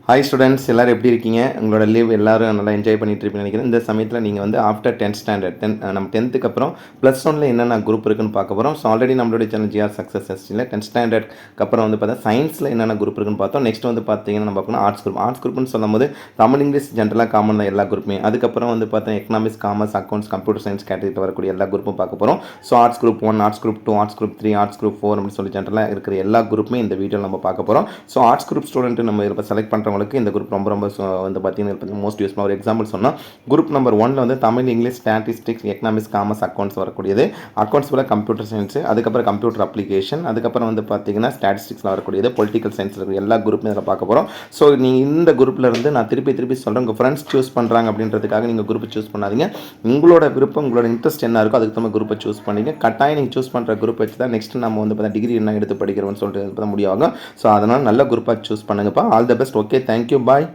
Hi students, எல்லோரும் எப்படி இருக்கீங்க? உங்களோட லீவ் எல்லோரும் நல்லா என்ஜாய் பண்ணிட்டு இருப்பீங்கன்னு நினைக்கிறேன். இந்த சமயத்தில் நீங்கள் வந்து ஆஃப்டர் 10th ஸ்டாண்டர்ட் நம்ம 10th அப்புறம் +1 என்னென்ன குரூப் இருக்குன்னு பார்க்க போகிறோம். ஸோ ஆல்ரெடி நம்மளுடைய சேனல் ஜிஆர் சக்ஸஸ் எஸ்டியில் 10th ஸ்டாண்டர்ட்க்கு அப்புறம் வந்து பார்த்தா சயின்ஸில் என்னென்ன குரூப் இருக்குன்னு பார்த்தோம். நெக்ஸ்ட் வந்து பார்த்தீங்கன்னா நம்ம பார்க்கணும் ஆர்ட்ஸ் குரூப்னு சொல்லும்போது தமிழ் இங்கிலீஷ் ஜென்ரலாக காமன் தான் எல்லா குரூப்புமே. அதுக்கப்புறம் வந்து பார்த்தீங்கன்னா economics, commerce, accounts, computer science கேட்டகரியில் வரக்கூடிய எல்லா குரூப்பும் பார்க்க போகிறோம். So arts group 1, arts group 2, arts group 3, arts group 4 அப்படின்னு சொல்லி ஜென்ரலாக இருக்கிற எல்லா குரூப்புமே இந்த வீடியோ நம்ம பார்க்க போகிறோம். ஸோ ஆர்ட்ஸ் குரூப் ஸ்டூடெண்ட் நம்ம இப்போ செலக்ட் பண்ணுறவங்களுக்கு இந்த குரூப் ரொம்ப வந்து பார்த்தீங்கன்னா மோஸ்ட் யூஸ்ஃபுல்லாக ஒரு எக்ஸாம்பிள் சொன்னால் குரூப் நம்பர் 1 வந்து Tamil, English, statistics, economics, commerce, accounts வரக்கூடியது. அக்கௌண்ட்ஸ் போல கம்ப்யூட்டர் சயின்ஸ், அதுக்கப்புறம் கம்ப்யூட்டர் அப்ளிகேஷன், அதுக்கப்புறம் வந்து பார்த்தீங்கன்னா ஸ்டாட்டிஸ்டிக்ஸில் வரக்கூடியது, பொலிட்டிக்கல் சயின்ஸில் இருக்கிற எல்லா குரூப்புமே இதில் பார்க்க போகிறோம். ஸோ நீங்கள் இந்த குரூப்பில் இருந்து நான் திருப்பி சொல்கிறேன், உங்கள் ஃப்ரெண்ட்ஸ் சூஸ் பண்ணுறாங்க அப்படின்றதுக்காக நீங்கள் குரூப்பை சூஸ் பண்ணாதீங்க. உங்களோட விருப்பம், உங்களோட இன்ட்ரெஸ்ட் என்ன இருக்கோ அதுக்கு தகுந்த குரூப்பை சூஸ் பண்ணிங்க. கட்டாயம் நீங்கள் சூஸ் பண்ணுற குரூப் வச்சு தான் நெக்ஸ்ட் நம்ம வந்து பார்த்தா டிகிரி என்ன எடுத்து படிக்கிறோம்னு சொல்லிட்டு முடியும். ஸோ அதனால் நல்ல குரூப்பாக சூஸ் பண்ணுங்கப்பா. All the best. Okay, thank you, bye.